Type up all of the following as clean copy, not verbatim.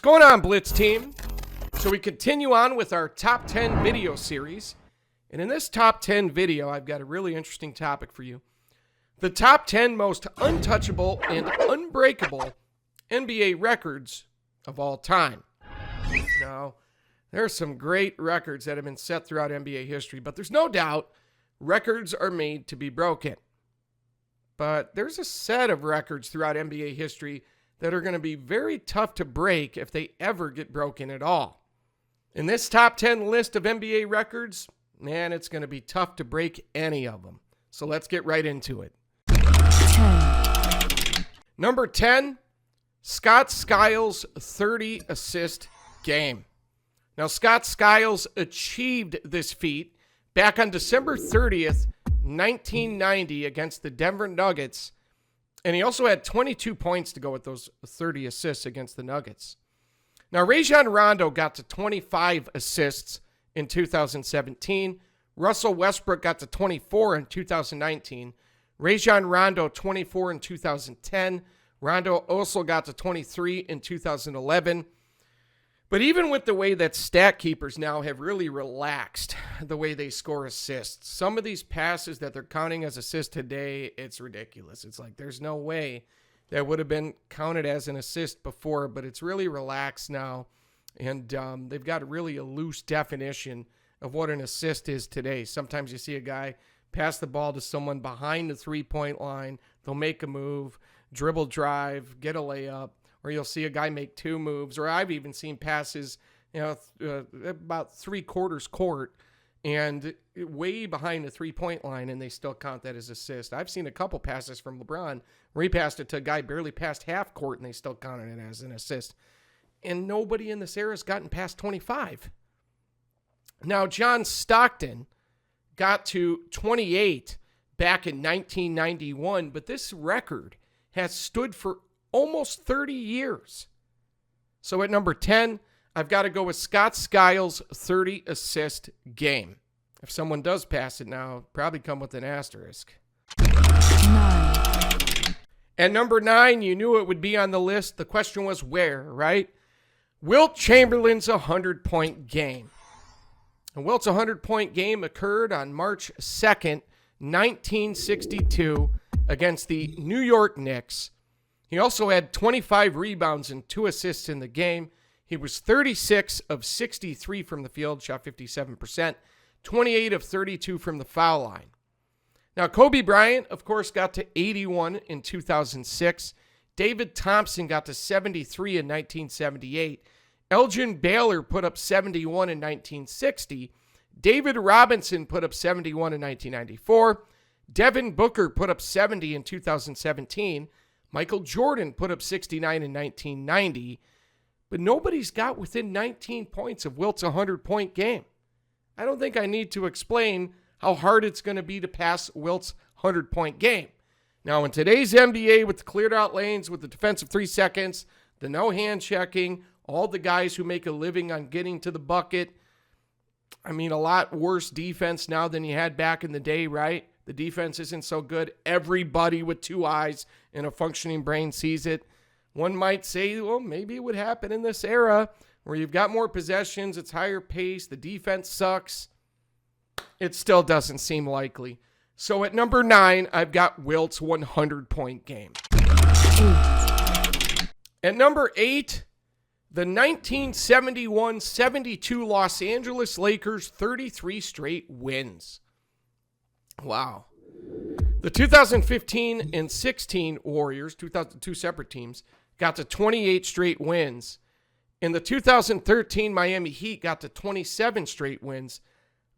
What's going on, Blitz team? So we continue on with our top 10 video series. And in this top 10 video, I've got a really interesting topic for you. The top 10 most untouchable and unbreakable NBA records of all time. Now, there are some great records that have been set throughout NBA history, but there's no doubt records are made to be broken. But there's a set of records throughout NBA history that are going to be very tough to break if they ever get broken at all. In this top 10 list of NBA records, man, it's going to be tough to break any of them. So let's get right into it. 10. Number 10, Scott Skiles' 30-assist game. Now, Scott Skiles achieved this feat back on December 30th, 1990 against the Denver Nuggets, and he also had 22 points to go with those 30 assists against the Nuggets. Now, Rajon Rondo got to 25 assists in 2017. Russell Westbrook got to 24 in 2019. Rajon Rondo, 24 in 2010. Rondo also got to 23 in 2011. But even with the way that stat keepers now have really relaxed the way they score assists, some of these passes that they're counting as assists today, it's ridiculous. It's like there's no way that would have been counted as an assist before, but it's really relaxed now. And they've got really a loose definition of what an assist is today. Sometimes you see a guy pass the ball to someone behind the three-point line. They'll make a move, dribble drive, get a layup. Or you'll see a guy make two moves, or I've even seen passes, about three-quarters court and way behind the three-point line, and they still count that as assist. I've seen a couple passes from LeBron where he passed it to a guy barely past half court, and they still counted it as an assist. And nobody in this era has gotten past 25. Now, John Stockton got to 28 back in 1991, but this record has stood for almost 30 years. So at number 10, I've got to go with Scott Skiles' 30-assist game. If someone does pass it now, probably come with an asterisk. 9. At number 9, you knew it would be on the list. The question was where, right? Wilt Chamberlain's 100-point game. And Wilt's 100-point game occurred on March 2nd, 1962 against the New York Knicks. He also had 25 rebounds and 2 assists in the game. He was 36 of 63 from the field, shot 57%, 28 of 32 from the foul line. Now, Kobe Bryant, of course, got to 81 in 2006. David Thompson got to 73 in 1978. Elgin Baylor put up 71 in 1960. David Robinson put up 71 in 1994. Devin Booker put up 70 in 2017. Michael Jordan put up 69 in 1990, but nobody's got within 19 points of Wilt's 100-point game. I don't think I need to explain how hard it's going to be to pass Wilt's 100-point game. Now, in today's NBA, with the cleared-out lanes, with the defensive 3 seconds, the no hand checking, all the guys who make a living on getting to the bucket, I mean, a lot worse defense now than you had back in the day, right? The defense isn't so good. Everybody with 2 eyes and a functioning brain sees it. One might say, well, maybe it would happen in this era where you've got more possessions, it's higher pace, the defense sucks. It still doesn't seem likely. So at number 9, I've got Wilt's 100-point game. 8. At number 8, the 1971-72 Los Angeles Lakers 33 straight wins. Wow. The 2015 and 16 Warriors, 2002 separate teams, got to 28 straight wins. And the 2013 Miami Heat got to 27 straight wins,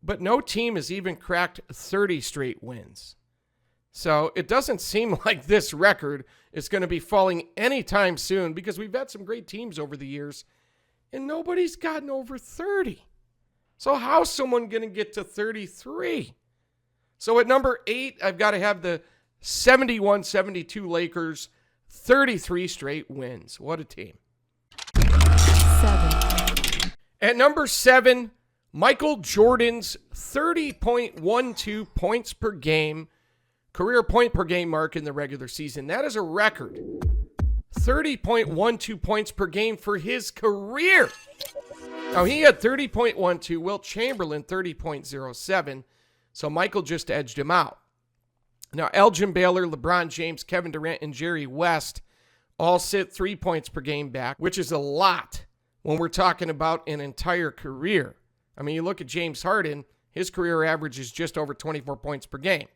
but no team has even cracked 30 straight wins. So it doesn't seem like this record is going to be falling anytime soon because we've had some great teams over the years, and nobody's gotten over 30. So how's someone going to get to 33? So at number 8, I've got to have the 71-72 Lakers, 33 straight wins. What a team. 7. At number 7, Michael Jordan's 30.12 points per game, career point per game mark in the regular season. That is a record. 30.12 points per game for his career. Now, he had 30.12, Wilt Chamberlain 30.07, so Michael just edged him out. Now, Elgin Baylor, LeBron James, Kevin Durant, and Jerry West all sit 3 points per game back, which is a lot when we're talking about an entire career. I mean, you look at James Harden, his career average is just over 24 points per game.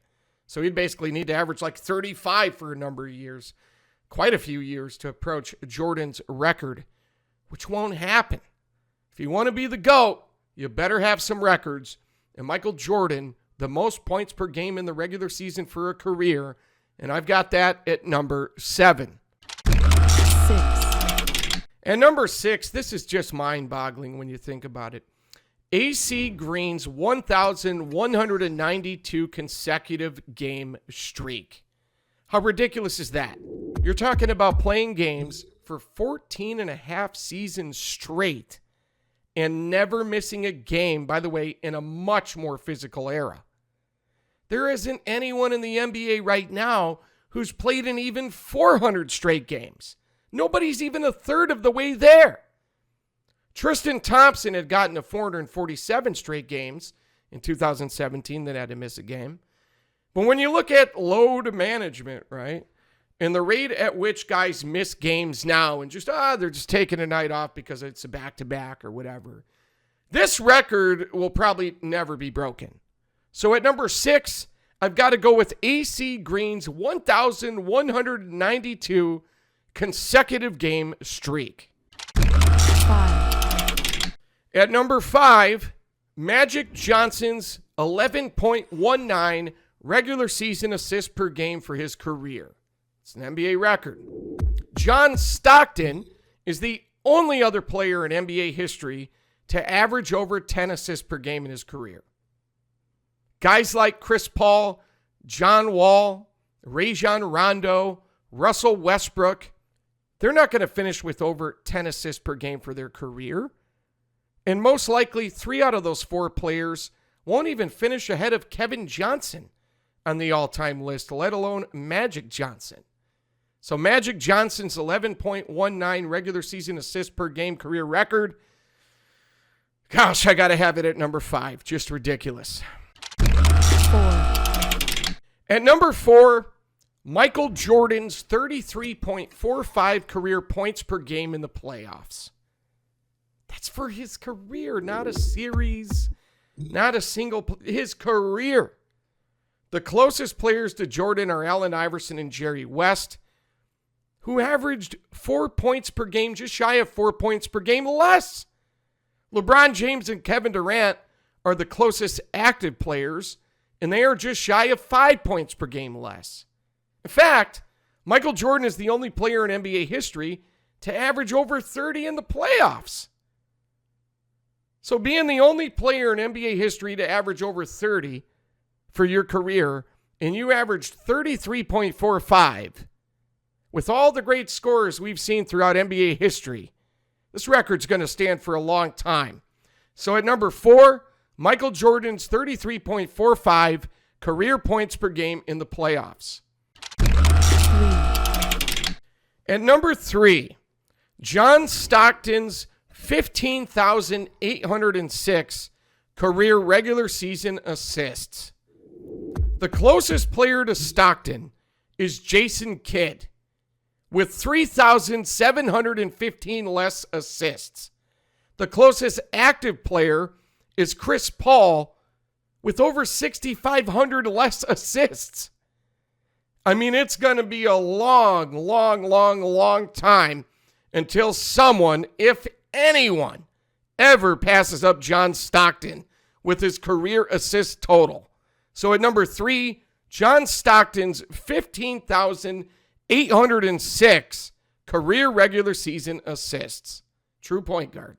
So he'd basically need to average like 35 for a number of years, quite a few years, to approach Jordan's record, which won't happen. If you want to be the GOAT, you better have some records. And Michael Jordan, the most points per game in the regular season for a career, and I've got that at number 7. 6, And number 6, this is just mind-boggling when you think about it. AC Green's 1,192 consecutive game streak. How ridiculous is that? You're talking about playing games for 14 and a half seasons straight and never missing a game, by the way, in a much more physical era. There isn't anyone in the NBA right now who's played in even 400 straight games. Nobody's even a third of the way there. Tristan Thompson had gotten to 447 straight games in 2017, then had to miss a game. But when you look at load management, right, and the rate at which guys miss games now and just, they're just taking a night off because it's a back-to-back or whatever, this record will probably never be broken. So at number 6, I've got to go with AC Green's 1,192 consecutive game streak. 5, At number 5, Magic Johnson's 11.19 regular season assists per game for his career. It's an NBA record. John Stockton is the only other player in NBA history to average over 10 assists per game in his career. Guys like Chris Paul, John Wall, Rajon Rondo, Russell Westbrook, they're not going to finish with over 10 assists per game for their career. And most likely, 3 out of those 4 players won't even finish ahead of Kevin Johnson on the all-time list, let alone Magic Johnson. So Magic Johnson's 11.19 regular season assists per game career record, gosh, I got to have it at number 5. Just ridiculous. 4, At number 4, Michael Jordan's 33.45 career points per game in the playoffs. That's for his career, not a series, not a single, his career. The closest players to Jordan are Allen Iverson and Jerry West, who averaged 4 points per game, just shy of 4 points per game less. LeBron James and Kevin Durant are the closest active players, and they are just shy of 5 points per game less. In fact, Michael Jordan is the only player in NBA history to average over 30 in the playoffs. So being the only player in NBA history to average over 30 for your career, and you averaged 33.45, with all the great scorers we've seen throughout NBA history, this record's going to stand for a long time. So at number 4, Michael Jordan's 33.45 career points per game in the playoffs. 3, At number 3, John Stockton's 15,806 career regular season assists. The closest player to Stockton is Jason Kidd with 3,715 less assists. The closest active player is Chris Paul with over 6,500 less assists. I mean, it's going to be a long time until someone, if anyone, ever passes up John Stockton with his career assist total. So at number 3, John Stockton's 15,806 career regular season assists. True point guard.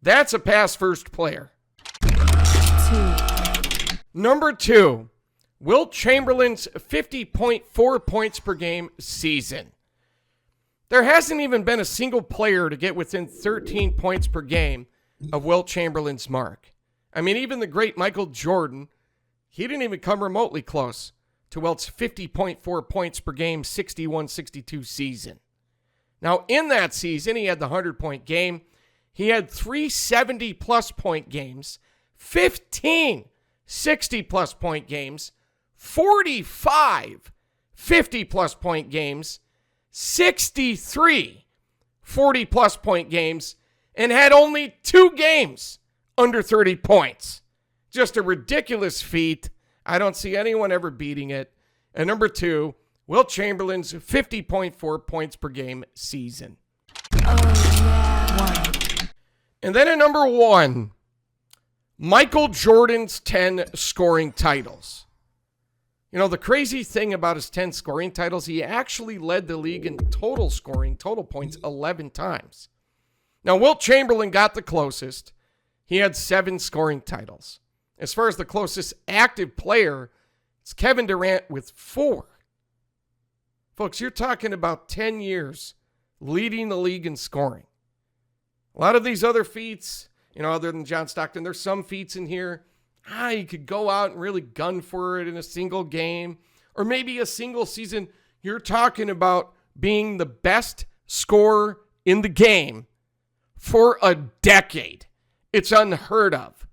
That's a pass first player. 2, Number 2, Wilt Chamberlain's 50.4 points per game season. There hasn't even been a single player to get within 13 points per game of Wilt Chamberlain's mark. I mean, even the great Michael Jordan, he didn't even come remotely close to Wilt's 50.4 points per game 61-62 season. Now, in that season, he had the 100-point game. He had 3 70-plus point games, 15 60-plus point games, 45 50-plus point games, 63 40-plus point games, and had only 2 games under 30 points. Just a ridiculous feat. I don't see anyone ever beating it. And number 2, Wilt Chamberlain's 50.4 points per game season. Oh, yeah. 1. And then at number 1, Michael Jordan's 10 scoring titles. You know, the crazy thing about his 10 scoring titles, he actually led the league in total scoring, total points, 11 times. Now, Wilt Chamberlain got the closest. He had 7 scoring titles. As far as the closest active player, it's Kevin Durant with 4. Folks, you're talking about 10 years leading the league in scoring. A lot of these other feats, you know, other than John Stockton, there's some feats in here. You could go out and really gun for it in a single game or maybe a single season. You're talking about being the best scorer in the game for a decade. It's unheard of.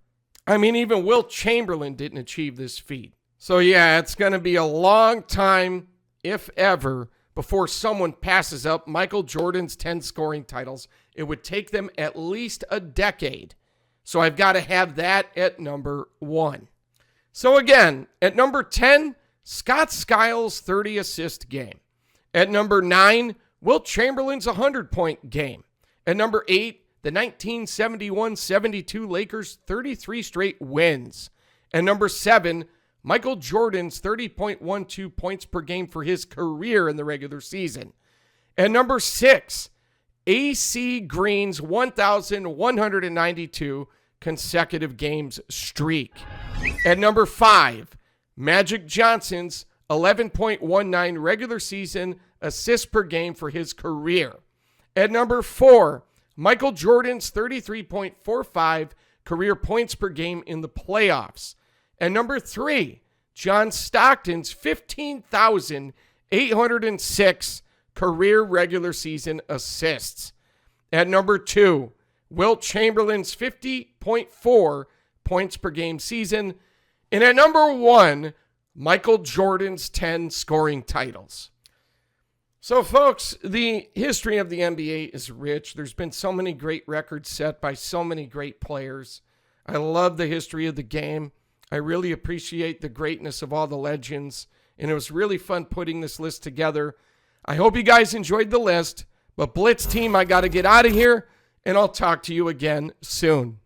I mean, even Wilt Chamberlain didn't achieve this feat. So yeah, it's going to be a long time, if ever, before someone passes up Michael Jordan's 10 scoring titles. It would take them at least a decade. So I've got to have that at number 1. So again, at number 10, Scott Skiles' 30-assist game. At number 9, Wilt Chamberlain's 100-point game. At number 8, the 1971-72 Lakers' 33 straight wins. At number 7, Michael Jordan's 30.12 points per game for his career in the regular season. At number 6, AC Green's 1,192 consecutive games streak. At number 5, Magic Johnson's 11.19 regular season assists per game for his career. At number 4, Michael Jordan's 33.45 career points per game in the playoffs. At number 3, John Stockton's 15,806 career regular season assists. At number 2, Wilt Chamberlain's 50.4 points per game season. And at number 1, Michael Jordan's 10 scoring titles. So, folks, the history of the NBA is rich. There's been so many great records set by so many great players. I love the history of the game. I really appreciate the greatness of all the legends. And it was really fun putting this list together. I hope you guys enjoyed the list. But Blitz team, I got to get out of here. And I'll talk to you again soon.